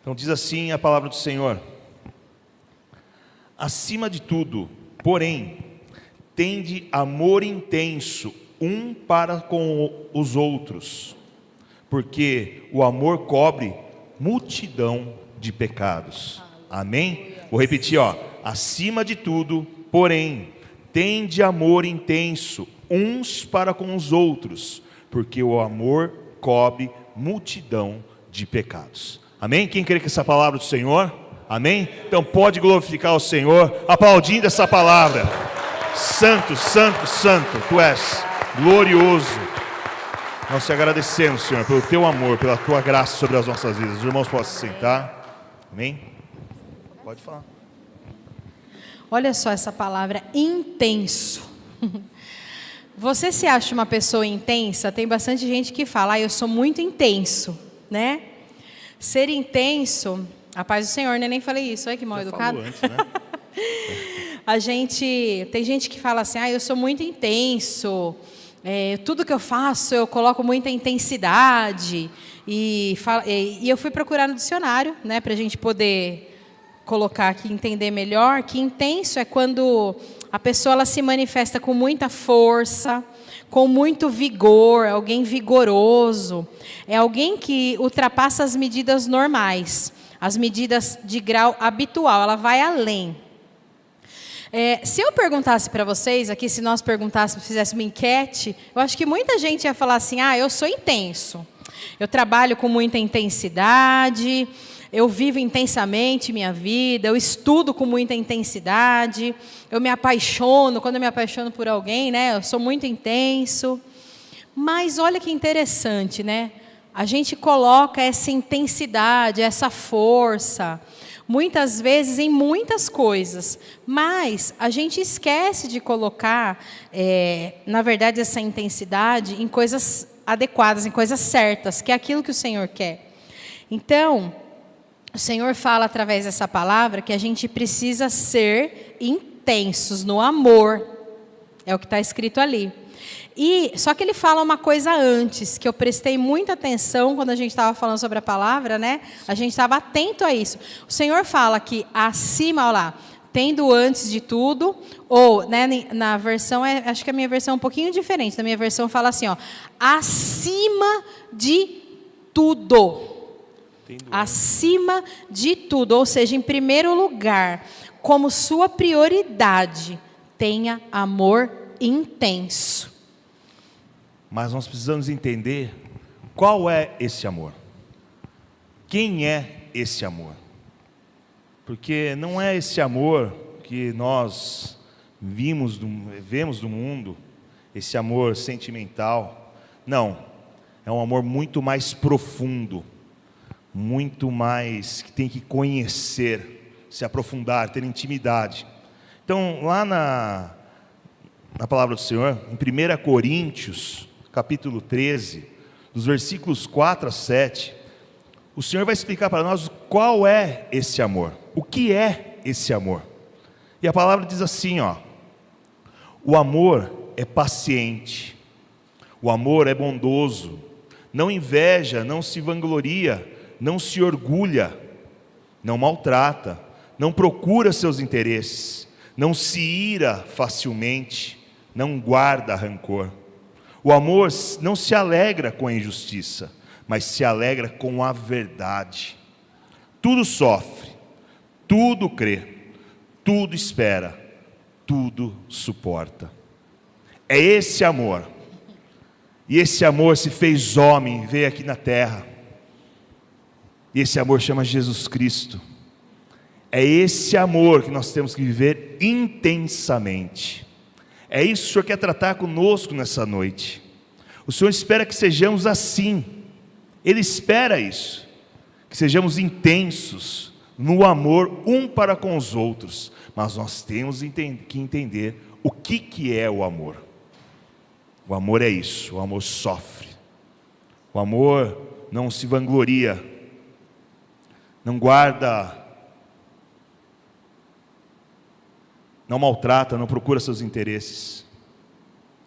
Então diz assim a palavra do Senhor: acima de tudo, porém, tende amor intenso um para com os outros, porque o amor cobre multidão de pecados. Amém? Vou repetir, acima de tudo, porém, tende amor intenso uns para com os outros, porque o amor cobre multidão de pecados. Amém? Quem crê que essa palavra do Senhor? Amém? Então pode glorificar o Senhor, aplaudindo essa palavra. Santo, santo, santo, Tu és glorioso. Nós te agradecemos, Senhor, pelo Teu amor, pela Tua graça sobre as nossas vidas. Os irmãos podem se sentar. Amém? Pode falar. Olha só essa palavra, intenso. Você se acha uma pessoa intensa? Tem bastante gente que fala, eu sou muito intenso, né? Ser intenso, a paz do Senhor, né? Nem falei isso, olha que mal educado. Antes, né? Tem gente que fala assim, eu sou muito intenso, tudo que eu faço eu coloco muita intensidade, e eu fui procurar no dicionário, né, para a gente poder colocar aqui, entender melhor, que intenso é quando a pessoa ela se manifesta com muita força, com muito vigor, é alguém vigoroso, é alguém que ultrapassa as medidas normais, as medidas de grau habitual, ela vai além. Se eu perguntasse para vocês aqui, se nós perguntássemos, fizéssemos uma enquete, eu acho que muita gente ia falar assim, eu sou intenso, eu trabalho com muita intensidade, eu vivo intensamente minha vida, eu estudo com muita intensidade, eu me apaixono, quando eu me apaixono por alguém, né, eu sou muito intenso. Mas olha que interessante, né? A gente coloca essa intensidade, essa força, muitas vezes em muitas coisas, mas a gente esquece de colocar, na verdade, essa intensidade em coisas adequadas, em coisas certas, que é aquilo que o Senhor quer. Então, o Senhor fala através dessa palavra que a gente precisa ser intensos no amor, é o que está escrito ali. Só que ele fala uma coisa antes, que eu prestei muita atenção quando a gente estava falando sobre a palavra, né? A gente estava atento a isso. O Senhor fala que acima, olha lá, tendo antes de tudo, ou, né, na versão, acho que a minha versão é um pouquinho diferente, na minha versão fala assim, acima de tudo. Acima de tudo, ou seja, em primeiro lugar, como sua prioridade, tenha amor intenso. Mas nós precisamos entender qual é esse amor. Quem é esse amor? Porque não é esse amor que nós vemos do mundo, esse amor sentimental. Não, é um amor muito mais profundo, muito mais que tem que conhecer, se aprofundar, ter intimidade. Então, lá na palavra do Senhor, em 1 Coríntios, capítulo 13, dos versículos 4 a 7, o Senhor vai explicar para nós qual é esse amor, o que é esse amor. E a palavra diz assim, o amor é paciente, o amor é bondoso, não inveja, não se vangloria, não se orgulha, não maltrata, não procura seus interesses, não se ira facilmente, não guarda rancor. O amor não se alegra com a injustiça, mas se alegra com a verdade. Tudo sofre, tudo crê, tudo espera, tudo suporta. É esse amor. E esse amor se fez homem, veio aqui na terra. E esse amor chama Jesus Cristo. É esse amor que nós temos que viver intensamente. É isso que o Senhor quer tratar conosco nessa noite. O Senhor espera que sejamos assim. Ele espera isso. Que sejamos intensos no amor um para com os outros. Mas nós temos que entender o que é o amor. O amor é isso. O amor sofre. O amor não se vangloria, não guarda, não maltrata, não procura seus interesses.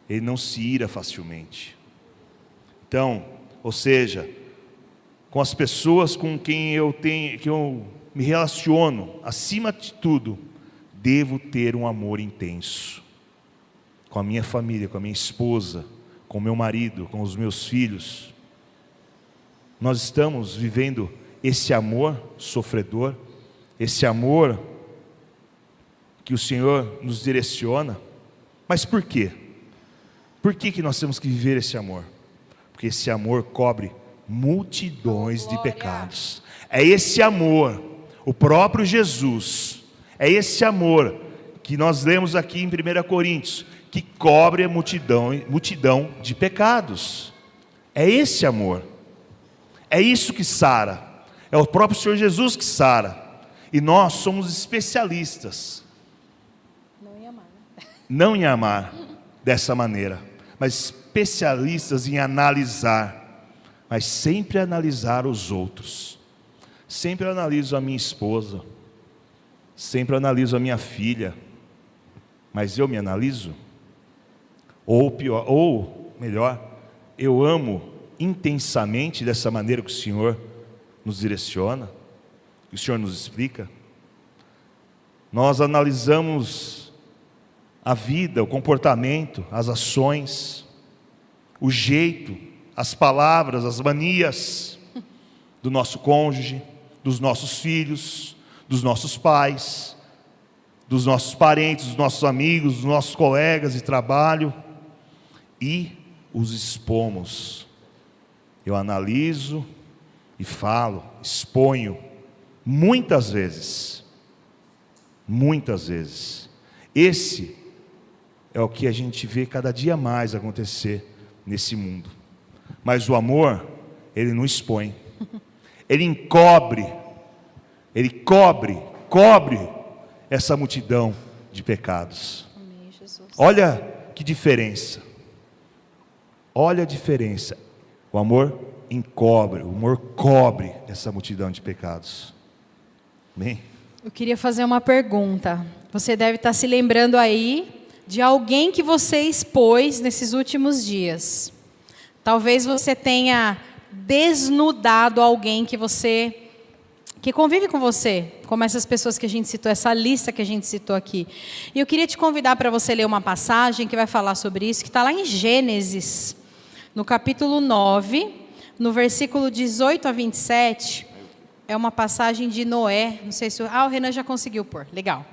Ele não se ira facilmente. Então, ou seja, com as pessoas com quem eu me relaciono, acima de tudo, devo ter um amor intenso. Com a minha família, com a minha esposa, com o meu marido, com os meus filhos. Nós estamos vivendo esse amor sofredor, esse amor que o Senhor nos direciona. Mas por quê? Por que nós temos que viver esse amor? Porque esse amor cobre multidões de pecados. É esse amor, o próprio Jesus, é esse amor que nós lemos aqui em 1 Coríntios, que cobre a multidão de pecados. É esse amor, é isso que sara, é o próprio Senhor Jesus que sara, e nós somos especialistas, não em amar dessa maneira, mas especialistas em analisar, mas sempre analisar os outros. Sempre analiso a minha esposa, sempre analiso a minha filha, mas eu me analiso? Ou pior, ou melhor, eu amo intensamente dessa maneira que o Senhor nos direciona, que o Senhor nos explica? Nós analisamos a vida, o comportamento, as ações, o jeito, as palavras, as manias do nosso cônjuge, dos nossos filhos, dos nossos pais, dos nossos parentes, dos nossos amigos, dos nossos colegas de trabalho, e os expomos. Eu analiso e falo, exponho, muitas vezes. Esse é o que a gente vê cada dia mais acontecer nesse mundo. Mas o amor, ele não expõe, ele encobre, ele cobre essa multidão de pecados. Amém, Jesus. Olha que diferença, olha a diferença. O amor encobre, o amor cobre essa multidão de pecados. Amém? Eu queria fazer uma pergunta. Você deve estar se lembrando aí de alguém que você expôs nesses últimos dias. Talvez você tenha desnudado alguém que convive com você, como essas pessoas que a gente citou, essa lista que a gente citou aqui. E eu queria te convidar para você ler uma passagem que vai falar sobre isso, que está lá em Gênesis, no capítulo 9, no versículo 18 a 27, é uma passagem de Noé, não sei se... o Renan já conseguiu pôr, legal.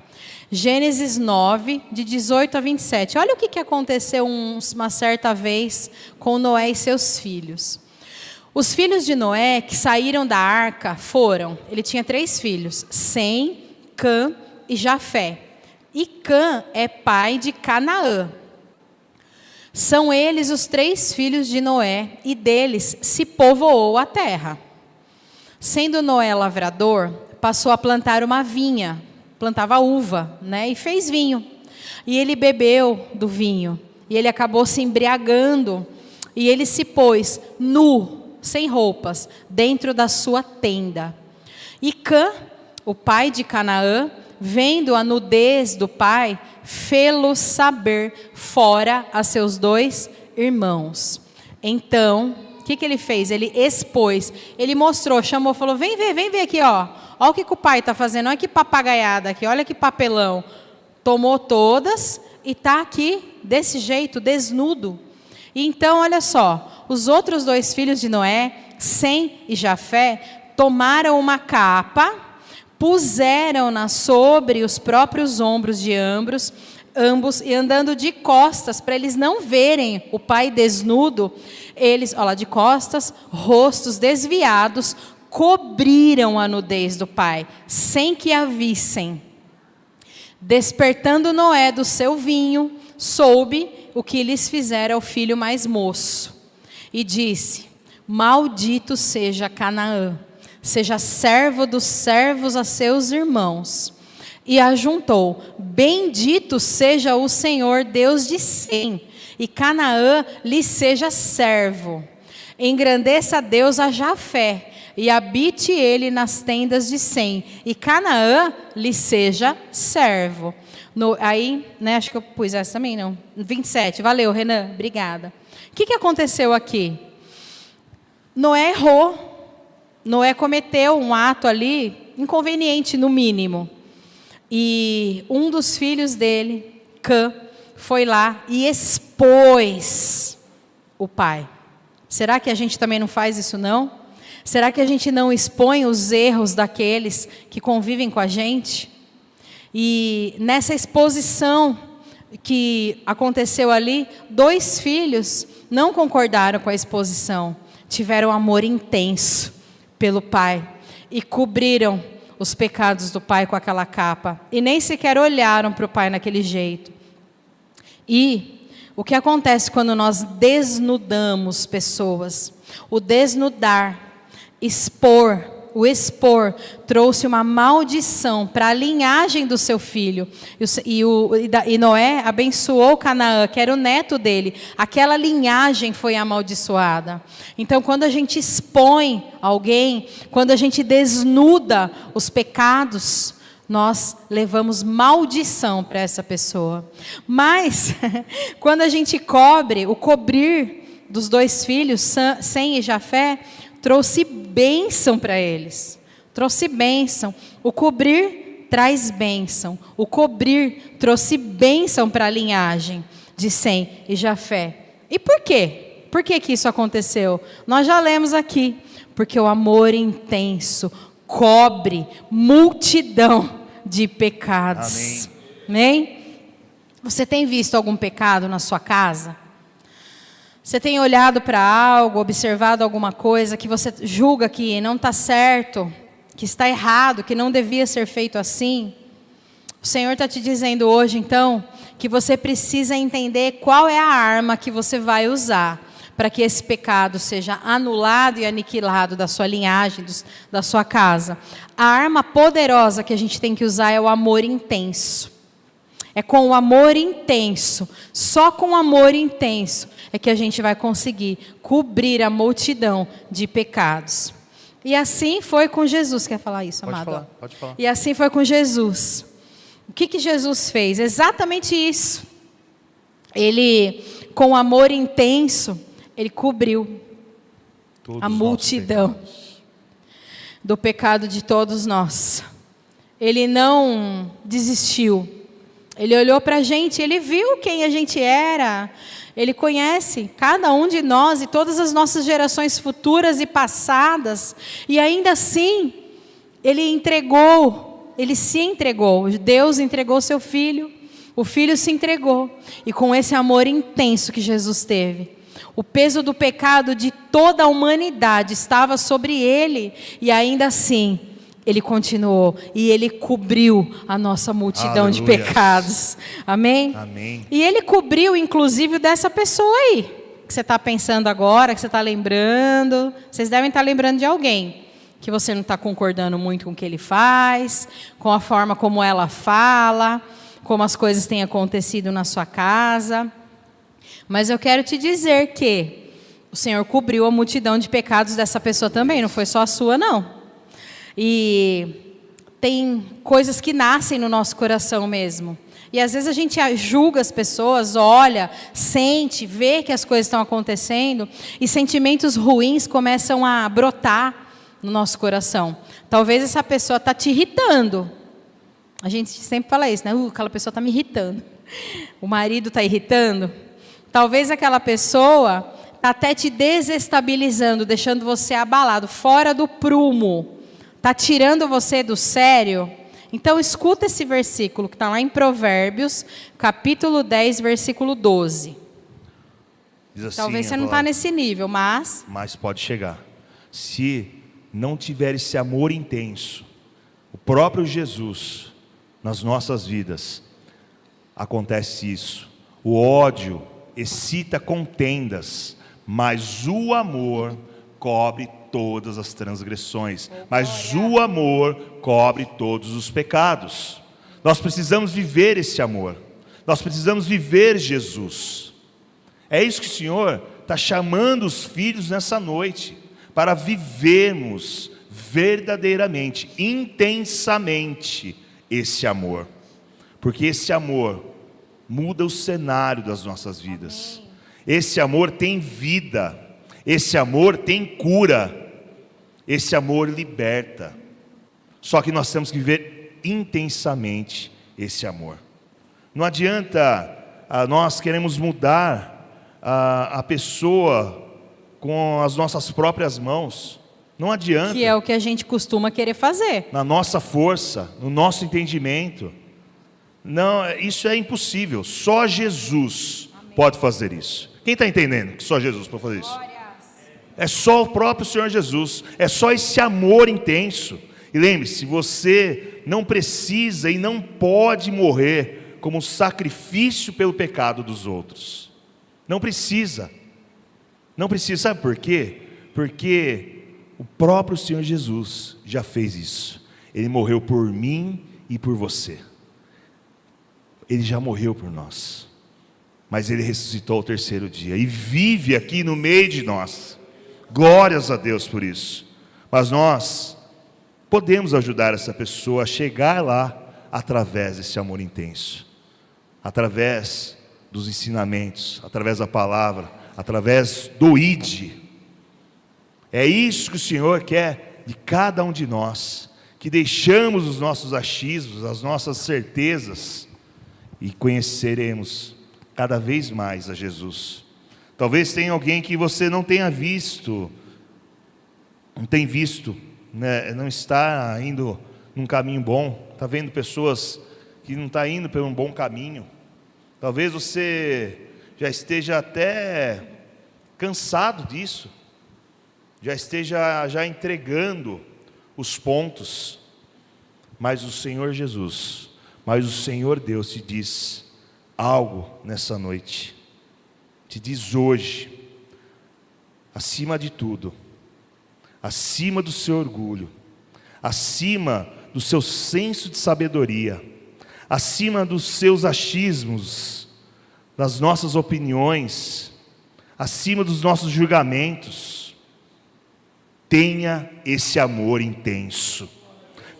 Gênesis 9, de 18 a 27. Olha o que aconteceu uma certa vez com Noé e seus filhos. Os filhos de Noé que saíram da arca foram, ele tinha 3 filhos, Sem, Cã e Jafé. E Cã é pai de Canaã. São eles os 3 filhos de Noé, e deles se povoou a terra. Sendo Noé lavrador, passou a plantar uma vinha, plantava uva, né, e fez vinho. E ele bebeu do vinho, e ele acabou se embriagando, e ele se pôs nu, sem roupas, dentro da sua tenda. E Cã, o pai de Canaã, vendo a nudez do pai, fê-lo saber fora a seus 2 irmãos. Então, o que ele fez? Ele expôs, ele mostrou, chamou, falou, vem ver aqui, ó. Olha o que o pai está fazendo, olha que papagaiada aqui, olha que papelão. Tomou todas e está aqui, desse jeito, desnudo. E então, olha só, os outros 2 filhos de Noé, Sem e Jafé, tomaram uma capa, puseram-na sobre os próprios ombros de ambos, e andando de costas, para eles não verem o pai desnudo, eles, olha lá, de costas, rostos desviados, cobriram a nudez do pai, sem que a vissem. Despertando Noé do seu vinho, soube o que lhes fizera o filho mais moço, e disse, maldito seja Canaã, seja servo dos servos a seus irmãos. E ajuntou, bendito seja o Senhor Deus de Sem, e Canaã lhe seja servo. Engrandeça a Deus a Jafé, e habite ele nas tendas de Sem, e Canaã lhe seja servo. Aí, acho que eu pus essa também, não. 27, valeu, Renan, obrigada. O que aconteceu aqui? Noé errou. Noé cometeu um ato ali, inconveniente no mínimo. E um dos filhos dele, Cã, foi lá e expôs o pai. Será que a gente também não faz isso, não? Será que a gente não expõe os erros daqueles que convivem com a gente? E nessa exposição que aconteceu ali, 2 filhos não concordaram com a exposição. Tiveram amor intenso pelo pai e cobriram os pecados do pai com aquela capa. E nem sequer olharam para o pai naquele jeito. E o que acontece quando nós desnudamos pessoas? O desnudar, o expor trouxe uma maldição para a linhagem do seu filho. E Noé abençoou Canaã, que era o neto dele. Aquela linhagem foi amaldiçoada. Então, quando a gente expõe alguém, quando a gente desnuda os pecados, nós levamos maldição para essa pessoa. Mas, quando a gente cobre, o cobrir dos 2 filhos, Sem e Jafé, trouxe bênção para eles. Trouxe bênção. O cobrir traz bênção. O cobrir trouxe bênção para a linhagem de Sem e Jafé. E por quê? Por que isso aconteceu? Nós já lemos aqui. Porque o amor intenso cobre multidão de pecados. Amém? Você tem visto algum pecado na sua casa? Você tem olhado para algo, observado alguma coisa que você julga que não está certo, que está errado, que não devia ser feito assim? O Senhor está te dizendo hoje, então, que você precisa entender qual é a arma que você vai usar para que esse pecado seja anulado e aniquilado da sua linhagem, da sua casa. A arma poderosa que a gente tem que usar é o amor intenso. É com o amor intenso, só com o amor intenso, é que a gente vai conseguir cobrir a multidão de pecados. E assim foi com Jesus. Quer falar isso, amado? Pode falar. E assim foi com Jesus. O que Jesus fez? Exatamente isso. Ele, com amor intenso, ele cobriu a multidão do pecado de todos nós. Ele não desistiu. Ele olhou para a gente, ele viu quem a gente era. Ele conhece cada um de nós e todas as nossas gerações futuras e passadas. E ainda assim, ele se entregou. Deus entregou seu filho. O filho se entregou. E com esse amor intenso que Jesus teve, o peso do pecado de toda a humanidade estava sobre ele. E ainda assim, ele continuou e ele cobriu a nossa multidão de pecados. Amém? Amém. E ele cobriu, inclusive, dessa pessoa aí, que você está pensando agora, que você está lembrando. Vocês devem estar lembrando de alguém que você não está concordando muito com o que ele faz, com a forma como ela fala, como as coisas têm acontecido na sua casa. Mas eu quero te dizer que o Senhor cobriu a multidão de pecados dessa pessoa também, não foi só a sua, não. E tem coisas que nascem no nosso coração mesmo. E às vezes a gente julga as pessoas, olha, sente, vê que as coisas estão acontecendo e sentimentos ruins começam a brotar no nosso coração. Talvez essa pessoa está te irritando. A gente sempre fala isso, né? Aquela pessoa está me irritando. O marido está irritando. Talvez aquela pessoa está até te desestabilizando, deixando você abalado, fora do prumo. Está tirando você do sério? Então escuta esse versículo que está lá em Provérbios, capítulo 10, versículo 12. Diz assim, talvez você não está nesse nível, mas pode chegar. Se não tiver esse amor intenso, o próprio Jesus, nas nossas vidas, acontece isso. O ódio excita contendas, mas o amor cobre todas as transgressões, mas o amor cobre todos os pecados. Nós precisamos viver esse amor, nós precisamos viver Jesus. É isso que o Senhor está está chamando os filhos nessa noite para vivermos verdadeiramente, intensamente esse amor, porque esse amor muda o cenário das nossas vidas. Amém. Esse amor tem vida, esse amor tem cura, esse amor liberta. Só que nós temos que viver intensamente esse amor. Não adianta nós queremos mudar a pessoa com as nossas próprias mãos. Não adianta. Que é o que a gente costuma querer fazer. Na nossa força, no nosso entendimento. Não, isso é impossível. Só Jesus pode fazer isso. Quem está entendendo que só Jesus pode fazer isso? É só o próprio Senhor Jesus. É só esse amor intenso. E lembre-se, você não precisa e não pode morrer como sacrifício pelo pecado dos outros. Não precisa. Não precisa. Sabe por quê? Porque o próprio Senhor Jesus já fez isso. Ele morreu por mim e por você. Ele já morreu por nós. Mas Ele ressuscitou ao terceiro dia e vive aqui no meio de nós. Glórias a Deus por isso. Mas nós podemos ajudar essa pessoa a chegar lá através desse amor intenso, através dos ensinamentos, através da palavra, através do ID. É isso que o Senhor quer de cada um de nós, que deixamos os nossos achismos, as nossas certezas e conheceremos cada vez mais a Jesus. Talvez tenha alguém que você não tenha visto, não tem visto, né? Não está indo num caminho bom, está vendo pessoas que não estão indo por um bom caminho. Talvez você já esteja até cansado disso, já esteja entregando os pontos, mas o Senhor Jesus, mas o Senhor Deus te diz algo nessa noite, te diz hoje, acima de tudo, acima do seu orgulho, acima do seu senso de sabedoria, acima dos seus achismos, das nossas opiniões, acima dos nossos julgamentos, tenha esse amor intenso,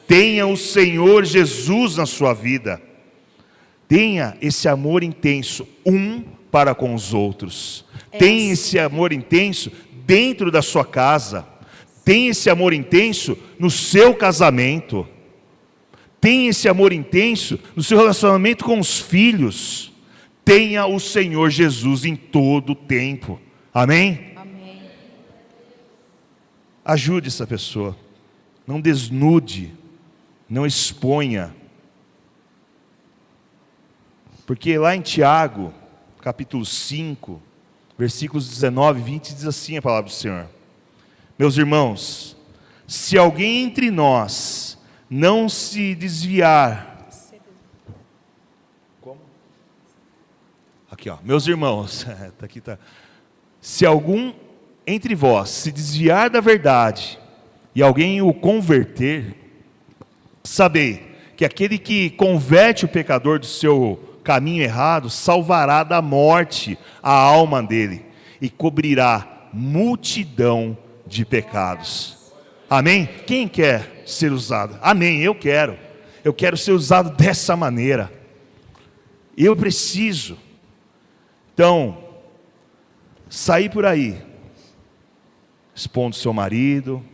tenha o Senhor Jesus na sua vida, tenha esse amor intenso, para com os outros, tenha esse amor intenso dentro da sua casa, tenha esse amor intenso no seu casamento, tenha esse amor intenso no seu relacionamento com os filhos, tenha o Senhor Jesus em todo o tempo, amém? Amém. Ajude essa pessoa, não desnude, não exponha, porque lá em Tiago, capítulo 5, versículos 19 e 20, diz assim a palavra do Senhor: meus irmãos, se alguém entre nós não se desviar... Como? Aqui, ó, meus irmãos, tá. Se algum entre vós se desviar da verdade e alguém o converter, sabei que aquele que converte o pecador do seu caminho errado, salvará da morte a alma dele e cobrirá multidão de pecados. Amém? Quem quer ser usado? Amém, eu quero ser usado dessa maneira, eu preciso. Então, sair por aí, expondo seu marido,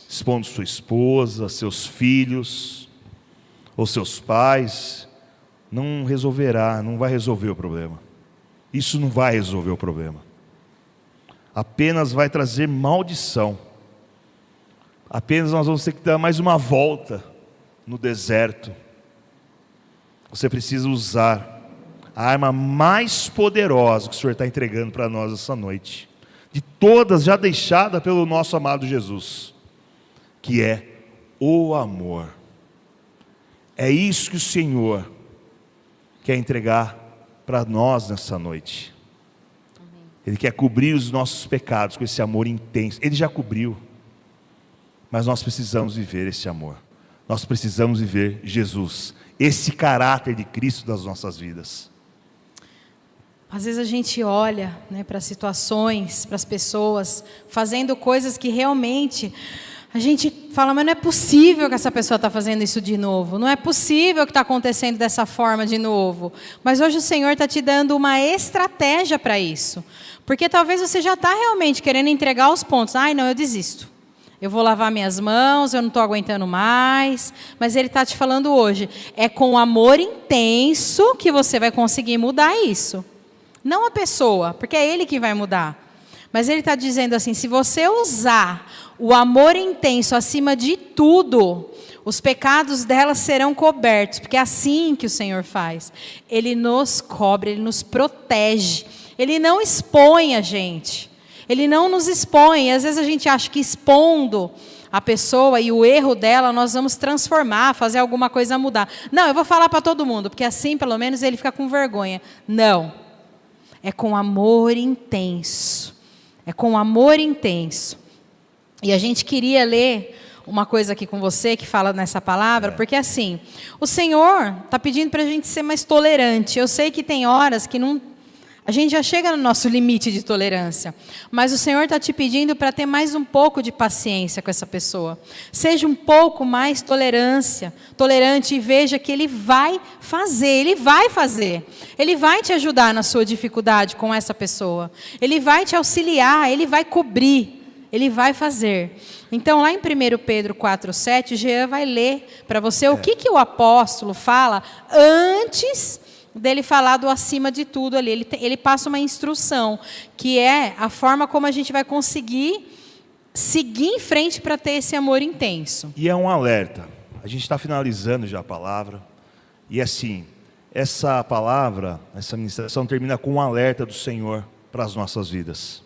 expondo sua esposa, seus filhos, ou seus pais, não vai resolver o problema. Isso não vai resolver o problema. Apenas vai trazer maldição. Apenas nós vamos ter que dar mais uma volta no deserto. Você precisa usar a arma mais poderosa que o Senhor está entregando para nós essa noite, de todas já deixada pelo nosso amado Jesus, que é o amor. É isso que o Senhor quer entregar para nós nessa noite. Ele quer cobrir os nossos pecados com esse amor intenso. Ele já cobriu, mas nós precisamos viver esse amor. Nós precisamos viver Jesus, esse caráter de Cristo das nossas vidas. Às vezes a gente olha, né, para situações, para as pessoas, fazendo coisas que realmente a gente fala, mas não é possível que essa pessoa está fazendo isso de novo. Não é possível que está acontecendo dessa forma de novo. Mas hoje o Senhor está te dando uma estratégia para isso. Porque talvez você já está realmente querendo entregar os pontos. Ai, não, eu desisto. Eu vou lavar minhas mãos, eu não estou aguentando mais. Mas Ele está te falando hoje, é com amor intenso que você vai conseguir mudar isso. Não a pessoa, porque é Ele que vai mudar. Mas Ele está dizendo assim, se você usar o amor intenso acima de tudo, os pecados dela serão cobertos, porque é assim que o Senhor faz. Ele nos cobre, Ele nos protege. Ele não expõe a gente. Ele não nos expõe. Às vezes a gente acha que expondo a pessoa e o erro dela, nós vamos transformar, fazer alguma coisa mudar. Não, eu vou falar para todo mundo, porque assim pelo menos ele fica com vergonha. Não. É com amor intenso. É com amor intenso. E a gente queria ler uma coisa aqui com você que fala nessa palavra, porque assim, o Senhor está pedindo para a gente ser mais tolerante. Eu sei que tem horas que não, a gente já chega no nosso limite de tolerância, mas o Senhor está te pedindo para ter mais um pouco de paciência com essa pessoa. Seja um pouco mais tolerante e veja que Ele vai fazer, Ele vai fazer. Ele vai te ajudar na sua dificuldade com essa pessoa. Ele vai te auxiliar, Ele vai cobrir. Ele vai fazer. Então, lá em 1 Pedro 4,7, Jean vai ler para você o que o apóstolo fala antes dele falar do acima de tudo ali. Ele passa uma instrução, que é a forma como a gente vai conseguir seguir em frente para ter esse amor intenso. E é um alerta. A gente está finalizando já a palavra. E assim, essa palavra, essa ministração termina com um alerta do Senhor para as nossas vidas.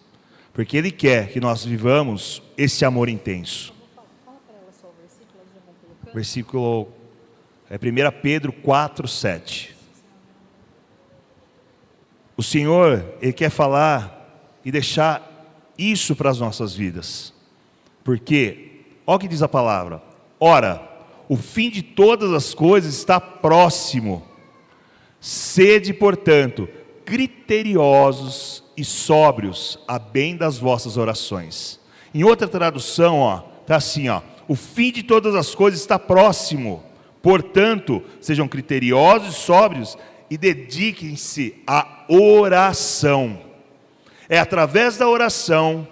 Porque Ele quer que nós vivamos esse amor intenso. Versículo 1 Pedro 4,7. O Senhor, Ele quer falar e deixar isso para as nossas vidas. Porque, olha o que diz a palavra. Ora, o fim de todas as coisas está próximo. Sede, portanto, criteriosos e sóbrios a bem das vossas orações. Em outra tradução, está assim, o fim de todas as coisas está próximo. Portanto, sejam criteriosos e sóbrios e dediquem-se à oração. É através da oração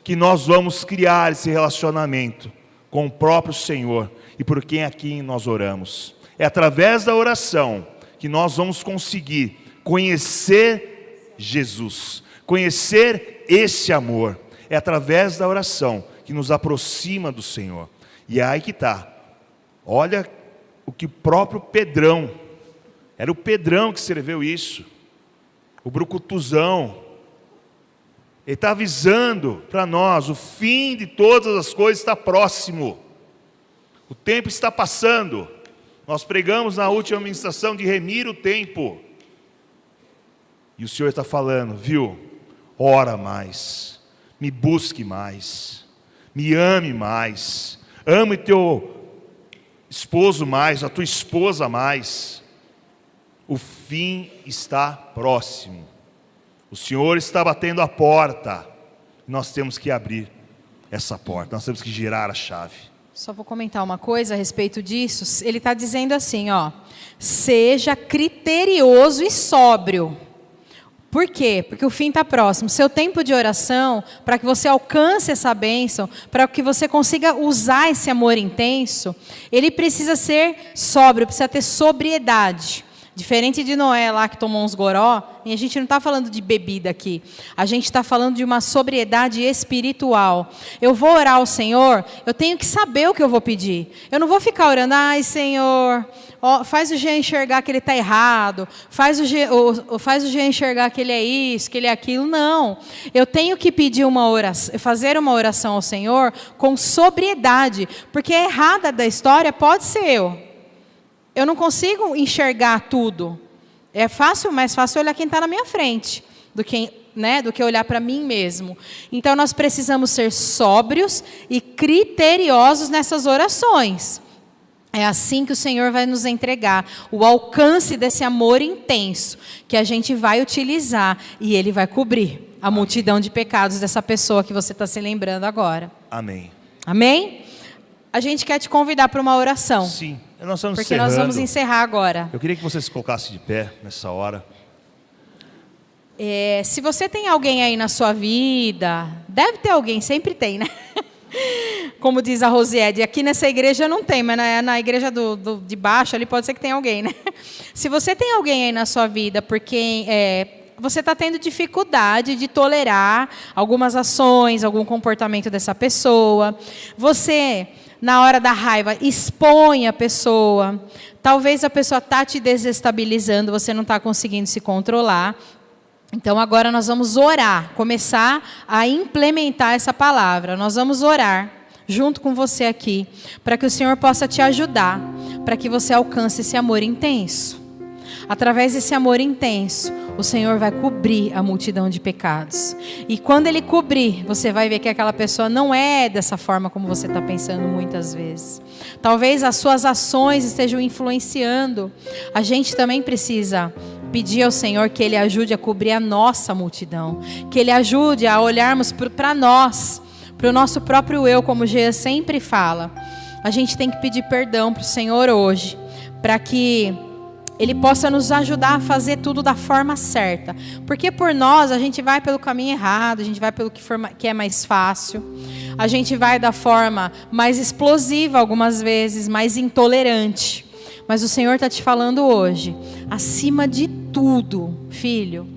que nós vamos criar esse relacionamento com o próprio Senhor e por quem aqui nós oramos. É através da oração que nós vamos conseguir conhecer Jesus, conhecer esse amor. É através da oração que nos aproxima do Senhor. E é aí que está. Olha o que o próprio Pedrão, era o Pedrão que escreveu isso, o brucutuzão, ele está avisando para nós, o fim de todas as coisas está próximo, o tempo está passando. Nós pregamos na última ministração de remir o tempo, e o Senhor está falando, viu? Ora mais, me busque mais, me ame mais, ame teu esposo mais, a tua esposa mais. O fim está próximo. O Senhor está batendo a porta. Nós temos que abrir essa porta, nós temos que girar a chave. Só vou comentar uma coisa a respeito disso. Ele está dizendo assim, seja criterioso e sóbrio. Por quê? Porque o fim está próximo. Seu tempo de oração, para que você alcance essa bênção, para que você consiga usar esse amor intenso, ele precisa ser sóbrio, precisa ter sobriedade. Diferente de Noé lá que tomou uns goró, e a gente não está falando de bebida aqui, a gente está falando de uma sobriedade espiritual. Eu vou orar ao Senhor, eu tenho que saber o que eu vou pedir. Eu não vou ficar orando, ai Senhor, faz o Jean enxergar que ele está errado, faz o Jean enxergar que ele é isso, que ele é aquilo. Não, eu tenho que pedir uma oração, fazer uma oração ao Senhor com sobriedade, porque a errada da história pode ser eu. Eu não consigo enxergar tudo. É mais fácil olhar quem está na minha frente do que olhar para mim mesmo. Então, nós precisamos ser sóbrios e criteriosos nessas orações. É assim que o Senhor vai nos entregar o alcance desse amor intenso que a gente vai utilizar e Ele vai cobrir a multidão de pecados dessa pessoa que você está se lembrando agora. Amém. Amém? A gente quer te convidar para uma oração. Sim, nós estamos porque nós vamos encerrar agora. Eu queria que você se colocasse de pé nessa hora. Se você tem alguém aí na sua vida, deve ter alguém, sempre tem, né? Como diz a Rosiede, aqui nessa igreja não tem, mas na igreja de baixo ali pode ser que tenha alguém, né? Se você tem alguém aí na sua vida, porque você está tendo dificuldade de tolerar algumas ações, algum comportamento dessa pessoa, você, na hora da raiva, expõe a pessoa, talvez a pessoa está te desestabilizando, você não está conseguindo se controlar. Então agora nós vamos orar, começar a implementar essa palavra. Nós vamos orar junto com você aqui, para que o Senhor possa te ajudar, para que você alcance esse amor intenso. Através desse amor intenso, o Senhor vai cobrir a multidão de pecados. E quando Ele cobrir, você vai ver que aquela pessoa não é dessa forma como você está pensando muitas vezes. Talvez as suas ações estejam influenciando. A gente também precisa pedir ao Senhor que Ele ajude a cobrir a nossa multidão. Que Ele ajude a olharmos para nós, para o nosso próprio eu, como o Jean sempre fala. A gente tem que pedir perdão para o Senhor hoje, para que Ele possa nos ajudar a fazer tudo da forma certa. Porque por nós, a gente vai pelo caminho errado, a gente vai pelo que é mais fácil. A gente vai da forma mais explosiva algumas vezes, mais intolerante. Mas o Senhor está te falando hoje, acima de tudo, filho.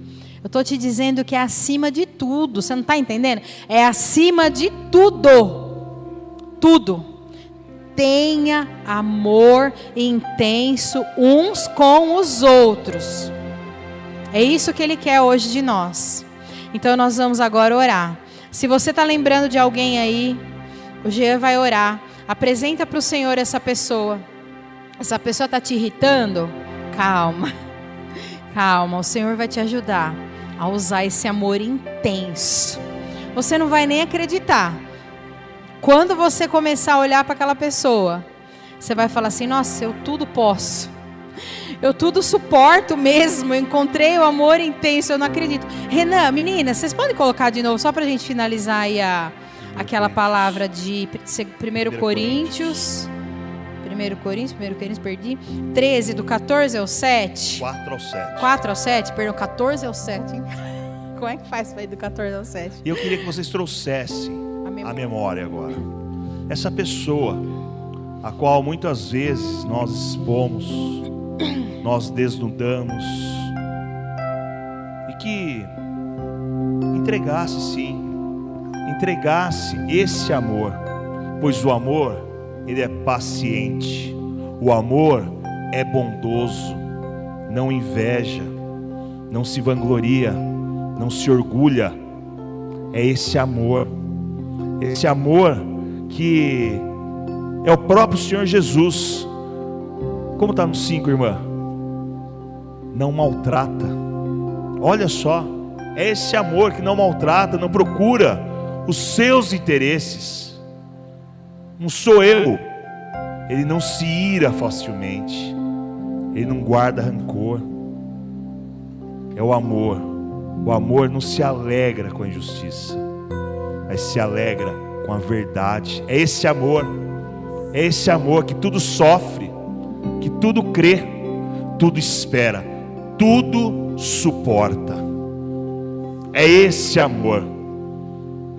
Eu estou te dizendo que é acima de tudo, você não está entendendo? É acima de tudo. Tudo. Tenha amor intenso uns com os outros. É isso que Ele quer hoje de nós. Então nós vamos agora orar. Se você está lembrando de alguém aí, o Jean vai orar. Apresenta para o Senhor essa pessoa. Essa pessoa está te irritando? Calma. Calma, o Senhor vai te ajudar a usar esse amor intenso. Você não vai nem acreditar. Quando você começar a olhar para aquela pessoa, você vai falar assim, nossa, eu tudo posso. Eu tudo suporto mesmo, eu encontrei o amor intenso, eu não acredito. Renan, meninas, vocês podem colocar de novo, só para a gente finalizar aí aquela palavra de 1 Coríntios, perdi. 13, do 14 ao 7. 4 ao 7. 4 ao 7, perdão, 14 ao 7. Hein? Como é que faz para ir do 14 ao 7? E eu queria que vocês trouxessem a memória agora. Essa pessoa, a qual muitas vezes nós expomos, nós desnudamos, e que entregasse esse amor, pois o amor, ele é paciente, o amor é bondoso, não inveja, não se vangloria, não se orgulha. É esse amor que é o próprio Senhor Jesus. Como está no 5, irmã? Não maltrata. Olha só, é esse amor que não maltrata, não procura os seus interesses. Não sou eu. Ele não se ira facilmente, ele não guarda rancor. É o amor. O amor não se alegra com a injustiça, mas se alegra com a verdade. É esse amor que tudo sofre, que tudo crê, tudo espera, tudo suporta. É esse amor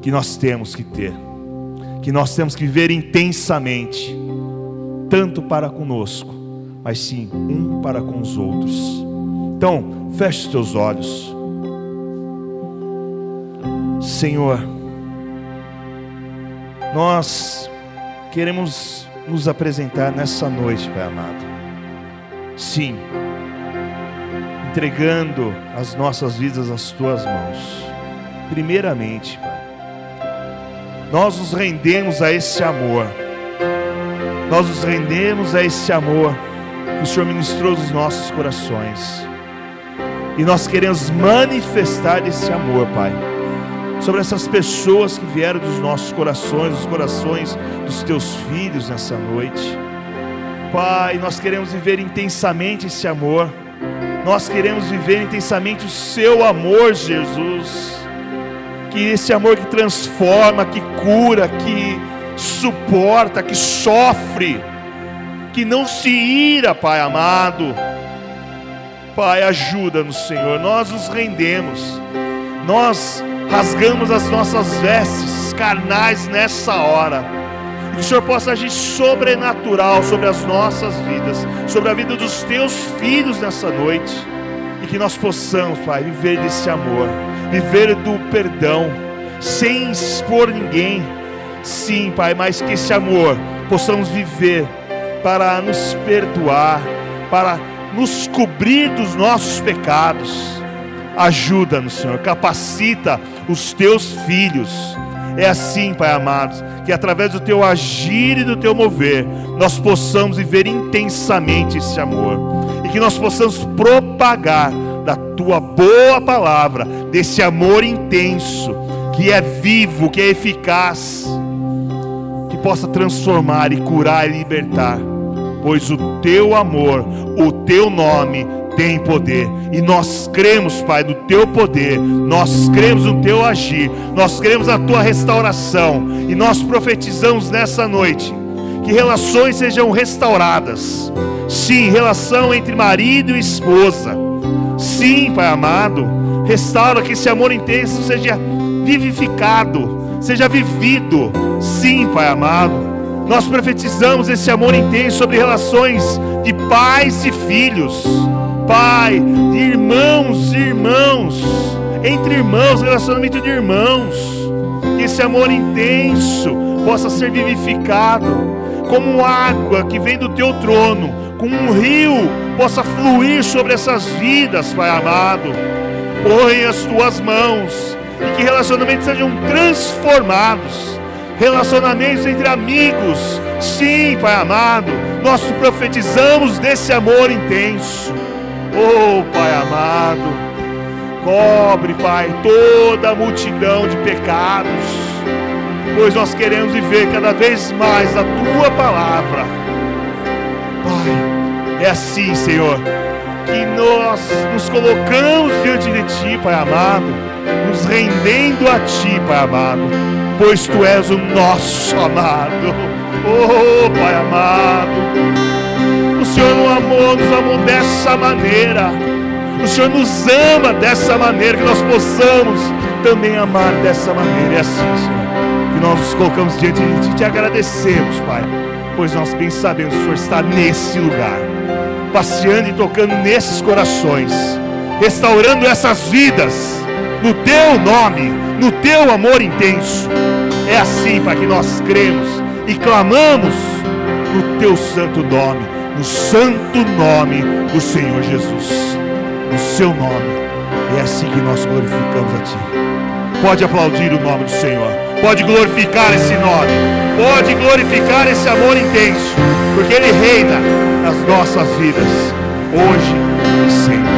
que nós temos que ter, que nós temos que viver intensamente, tanto para conosco, mas sim um para com os outros. Então, feche os teus olhos. Senhor, nós queremos nos apresentar nessa noite, Pai amado. Sim, entregando as nossas vidas às Tuas mãos. Primeiramente, Pai, nós nos rendemos a esse amor. Nós nos rendemos a esse amor que o Senhor ministrou nos nossos corações. E nós queremos manifestar esse amor, Pai, sobre essas pessoas que vieram dos nossos corações, dos corações dos Teus filhos nessa noite. Pai, nós queremos viver intensamente esse amor. Nós queremos viver intensamente o seu amor, Jesus. Que esse amor que transforma, que cura, que suporta, que sofre, que não se ira, Pai amado. Pai, ajuda-nos, Senhor. Nós nos rendemos. Nós rasgamos as nossas vestes carnais nessa hora. Que o Senhor possa agir sobrenatural sobre as nossas vidas, sobre a vida dos teus filhos nessa noite. E que nós possamos, Pai, viver desse amor, viver do perdão, sem expor ninguém. Sim, Pai, mas que esse amor possamos viver para nos perdoar, para nos cobrir dos nossos pecados. Ajuda-nos, Senhor, capacita os teus filhos. É assim, Pai amado, que através do teu agir e do teu mover, nós possamos viver intensamente esse amor, e que nós possamos propagar da tua boa palavra, desse amor intenso, que é vivo, que é eficaz, que possa transformar e curar e libertar, pois o teu amor, o teu nome tem poder, e nós cremos, Pai, no teu poder, nós cremos no teu agir, nós cremos na tua restauração, e nós profetizamos nessa noite, que relações sejam restauradas. Sim, relação entre marido e esposa. Sim, Pai amado, restaura, que esse amor intenso seja vivificado, seja vivido. Sim, Pai amado, nós profetizamos esse amor intenso sobre relações de pais e filhos, Pai, de irmãos e irmãos, entre irmãos, relacionamento de irmãos. Que esse amor intenso possa ser vivificado, como água que vem do teu trono, como um rio possa fluir sobre essas vidas, Pai amado. Põe as tuas mãos, e que relacionamentos sejam transformados, relacionamentos entre amigos. Sim, Pai amado, nós profetizamos desse amor intenso. Oh, Pai amado, cobre, Pai, toda a multidão de pecados, pois nós queremos viver cada vez mais a tua palavra. Pai, é assim, Senhor, que nós nos colocamos diante de Ti, Pai amado, nos rendendo a Ti, Pai amado, pois Tu és o nosso amado. Oh, Pai amado, o Senhor nos amou dessa maneira, o Senhor nos ama dessa maneira, que nós possamos também amar dessa maneira. É assim, Senhor, que nós nos colocamos diante de Ti, te agradecemos, Pai, pois nós bem sabemos que o Senhor está nesse lugar, passeando e tocando nesses corações, restaurando essas vidas, no Teu nome, no Teu amor intenso. É assim, Pai, que nós cremos e clamamos no Teu santo nome, no santo nome do Senhor Jesus, no Seu nome. É assim que nós glorificamos a Ti. Pode aplaudir o nome do Senhor, pode glorificar esse nome, pode glorificar esse amor intenso, porque Ele reina nas nossas vidas, hoje e sempre.